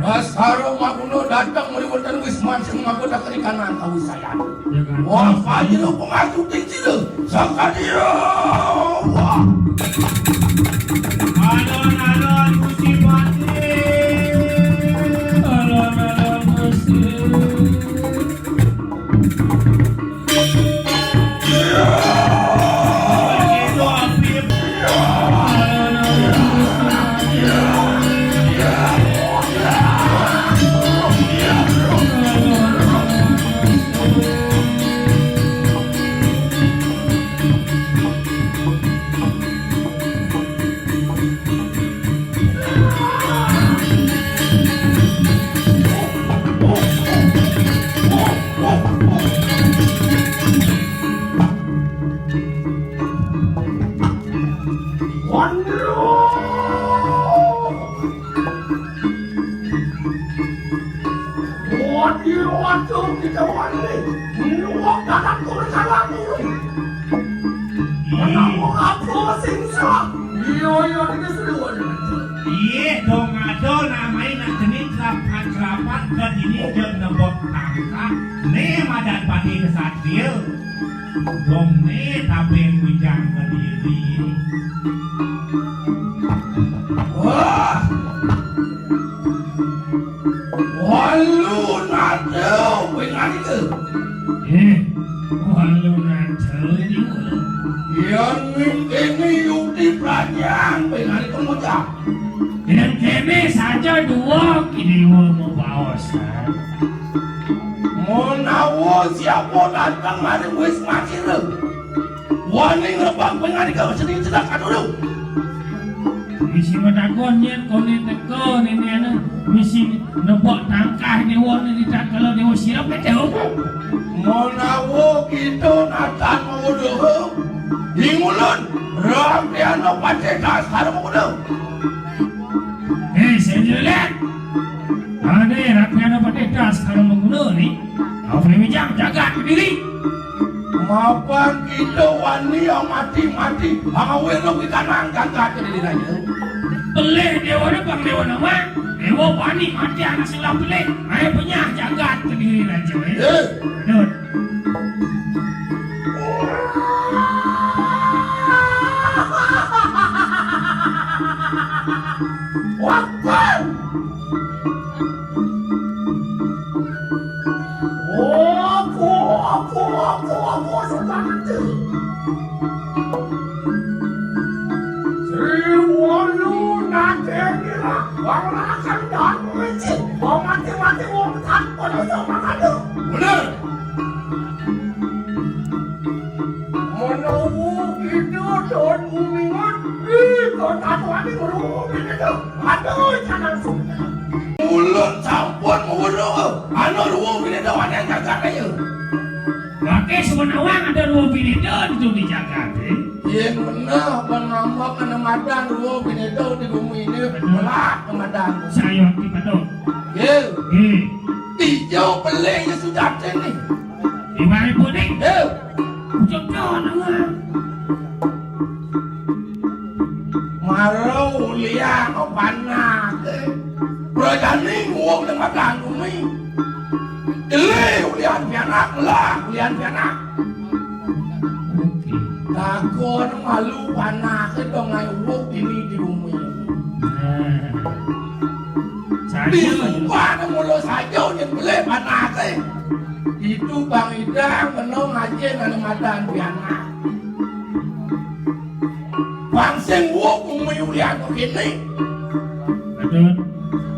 Dasaro maguno datang melibatkan wisman sing magoda kerikanan kawisayan. Wah, fajro pengatur tinggi sakadio. Wah. Alon-alon Gusti Pati. Alon-alon Gusti. Itu Apip. Iya dong ado namanya nak jenis kerapat dan ini jeng nembok tangka nih madan pati kesatria dong nih tapi bujang ke diri. Wah, walu nado pengen itu. Walu nado ini. Yang ini yudi pelanjang pengen itu mudah. Dan kene saja dua kini mau bawasan. Mau nawo siapa datang mari wis mati lu. Wani ngebang pengen kau sedih sedangkan dulu. Misi matakonnya kone teko ini ana misi nebok tangkah dewa ni tidak kalau dewa siap betul. Mau nawo gitu natan mau doh. Hingulun ram dia no pace dasar mau doh. Sejelat. Ada rakyat pada das kalau menggunakan ni. Kau boleh bijak jaga diri. Mapan kita wani yang mati-mati. Awe lo kita nangkat ke diri aja. Pelih dewa ni bang dewa nama. Dewa wani mati anak silam pelih. Ayo punya jaga diri aja. Dud. Wapan. Apa sekarang tu? Seriwalu nanti ni lah. Orang akan dah menci. Orang mati-mati orang tanpa dosa makan tu. Benar. Menawu itu don umingan. Kau tak tahu ni berumin itu. Aduh jangan suka. Mulut campur muruk. Anu ruang ini dah yang jaga dia. Pakai sebenarnya ada dua pindah itu di Jakarta. Yang benar penambah kenemadan ruang pindah di bumi ini melak kenemadan. Saya waktu betul. Ya. Hijau pelihnya sudah ni. Di mana pun ni? Ya. Jangan nama. Marau liang kau panas. Berjani ruang kenemadan bumi. Ulian pianak lah, ulian pianak. Takon malu panas itu ngayuk ini di bumi. Di rumah mulut saja yang boleh panas. Itu Bang Idang menong aja dengan madan pianak. Bang Sengwok bumi ulian begini. Betul.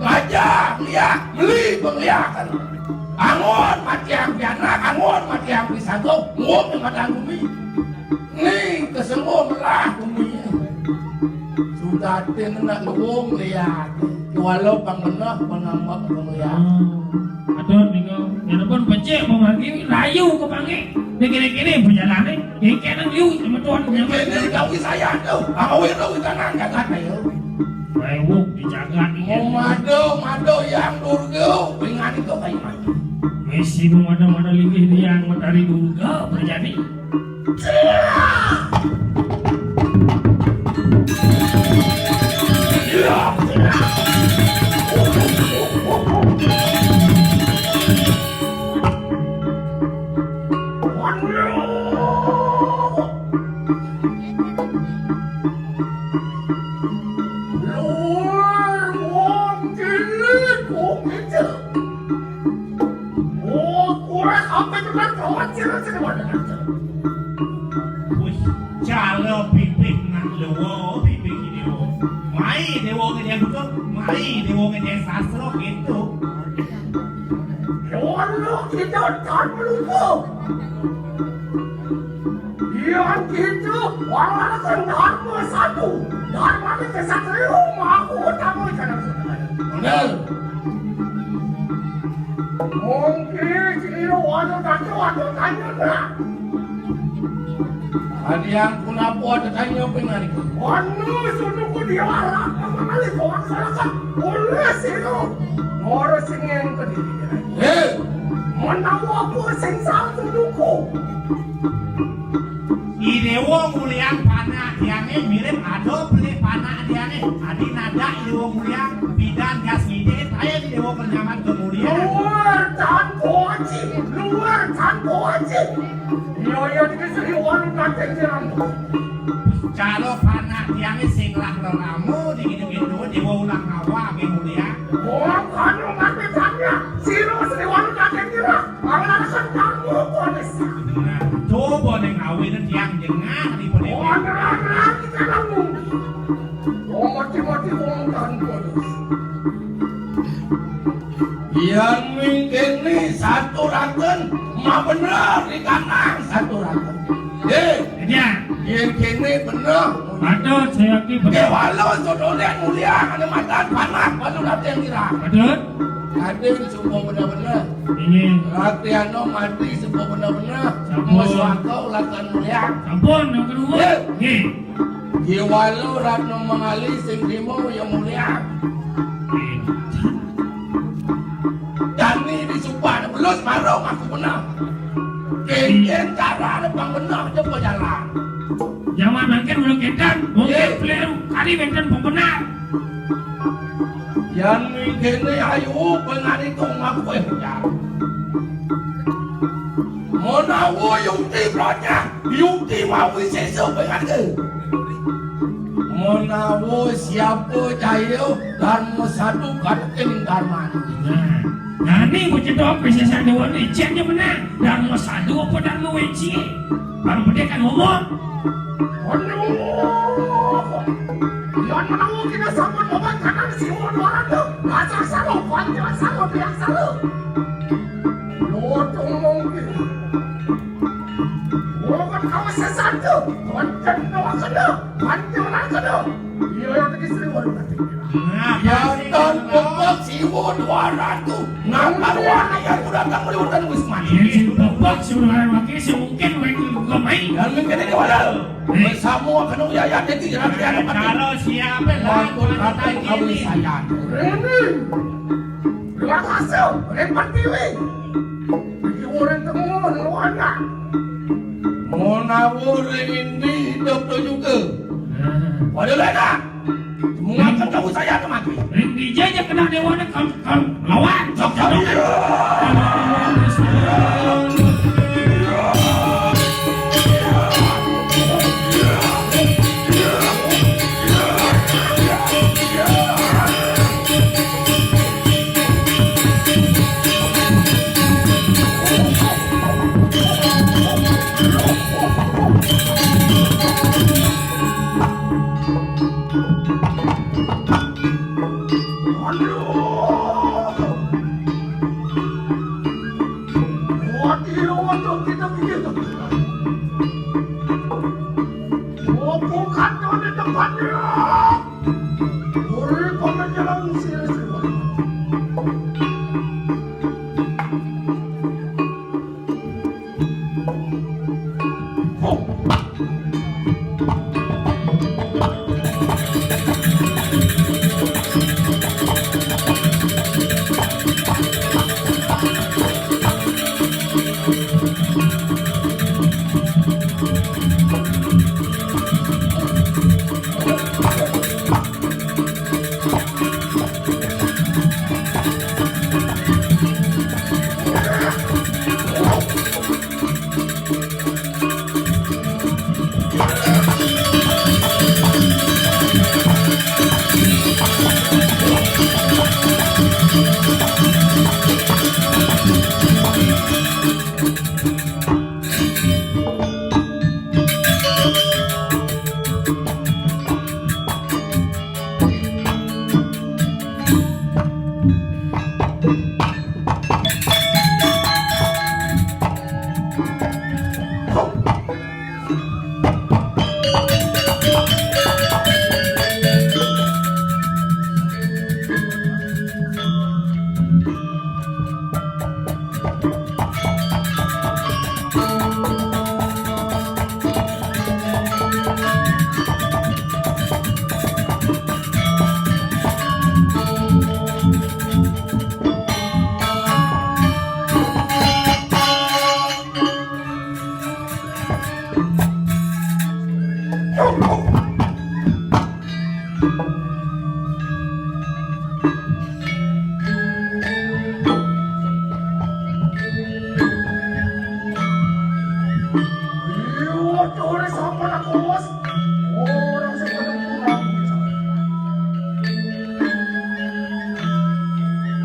Ngajak lihat, beli penglihakan. Angon mati yang pianak, angon mati yang pisanggo, nguap yang madang bumi. Nih kesemua melah bumi. Sudah nak luang lihat. Walau bang benar penambah penglihat. Aduh, tinggal. Yang pun becek memagi rayu ke pange. Ni kini perjalanan. Yang kena liu sama tuan. Yang kini kau kisah tu. Awe tu kita nangkat apa yo. Bayu dijaga ni. Mado yang durga, pengen itu kayak mana? Mesti ada linggih yang matahari durga berjadi. Ya. yang sasro gitu. Walau kita tak melupa. Yang gitu, walau dharma satu, dharma itu satu, aku utama jangan saudara. Benar. Mungkin ini walau tanya nak. Ada yang kenapa ada tanya pengen itu? Wanu sudah ku dia arah, mengalih orang salah boleh sih lo. Orang singin ke diri. Menawa aku sing satu duku. Ide wong muliang panah diane mirip ado beli panah diane adi nada ide wong muliang bidan gas ide saya ide wong penyaman kemudian luar tanpa aja yo dikasih wong kate jalan kalau panah diane sing lah lelamu digitu-gitu di wong ulang kawa ke mulia wong kanu mati tanya siro sing wong kate jalan ala kan kamu polis coba neng awin yang jengah di pone orang kita kamu mati wong kan polis yang mungkin nih satu raken mah bener di kanan satu raken ya yang kini bener betul saya yakin betul walau saudara yang mulia ada matan panas baru nanti yang kira betul ada semua benar-benar ini latihan mati semua benar-benar semua kau lakukan mulia sampun yang kedua walau ratno mengali sing dimo yang mulia Dani disumpah belum marung aku benar kengken cara bang benar coba jalan zaman mungkin belum kedan mungkin peleru kali benten pembenar yang kini ayu pengari itu ngaku jalan menawu yukti beranya yukti mau sesu pengari menawu siapa cahiyo dharma satu kadukin dharma nah ini bercedok bisa saya dewa licenya benar dharma satu apa dharma weci baru berdekan ngomong yang menawu kita sama obat kanan si orang tu ngajak selalu panjang selalu biar selalu lotong mungkin walaupun kau sesuatu panjang doa kena panjang nak kena dia yang tadi sering walau nanti yang dan pokok siwo 200 nangkar warna yang datang melibatkan wisman ini pokok sebenarnya wakil semungkin wakil gomai dan mungkin ini walau bersama kena ya jadi kalau siapa lah kata ini saya ini berhasil repot diwi bagi orang tengah luana mau nawur ini dokter juga waduh lena mengangkat kamu saya ke mati ini aja kena dewa kamu lawan sok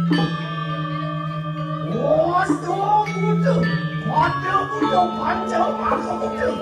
Waduh, butuh. Waduh, butuh. Panjang maka butuh.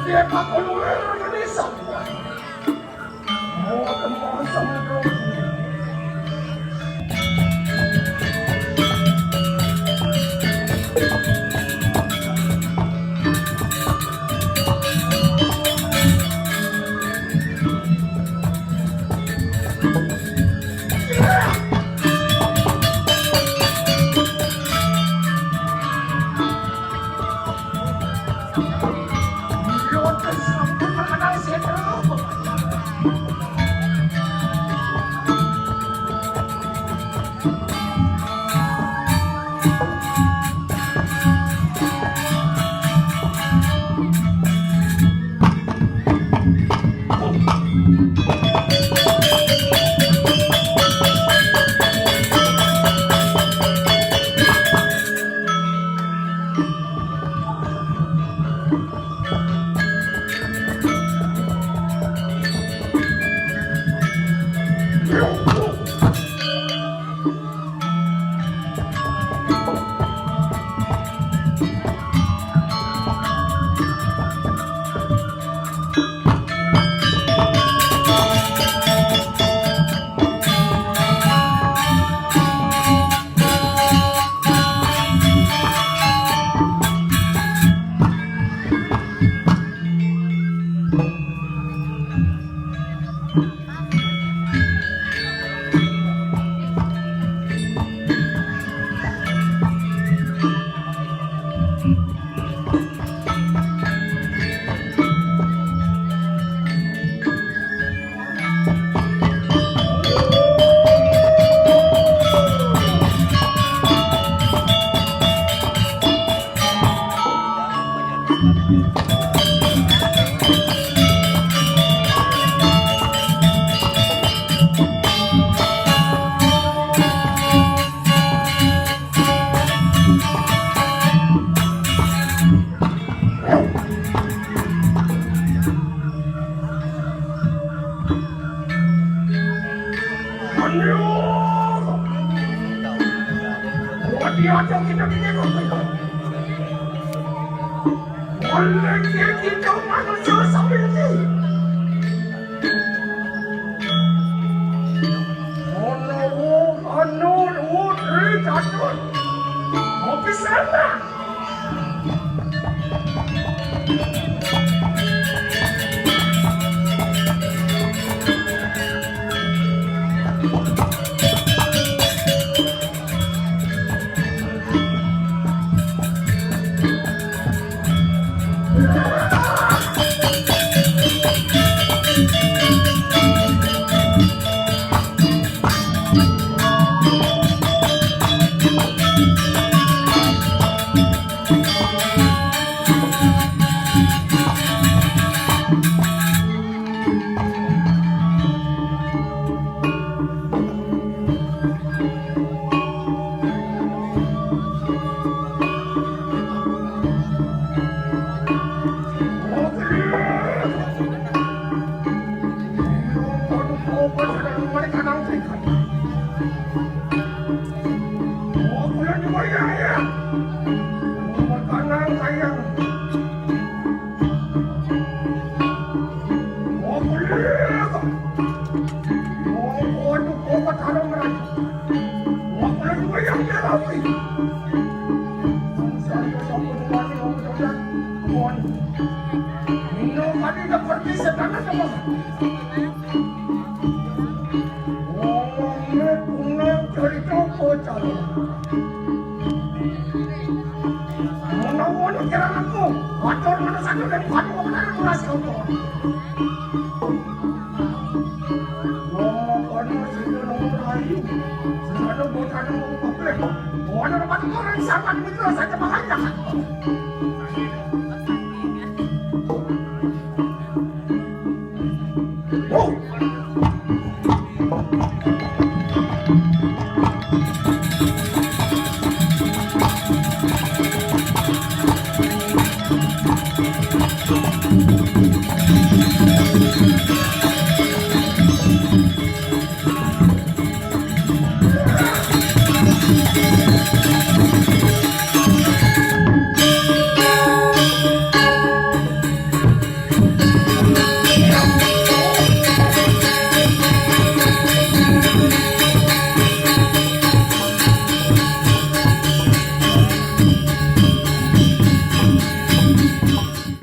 Dia tak perlu Indonesia. Mau kembali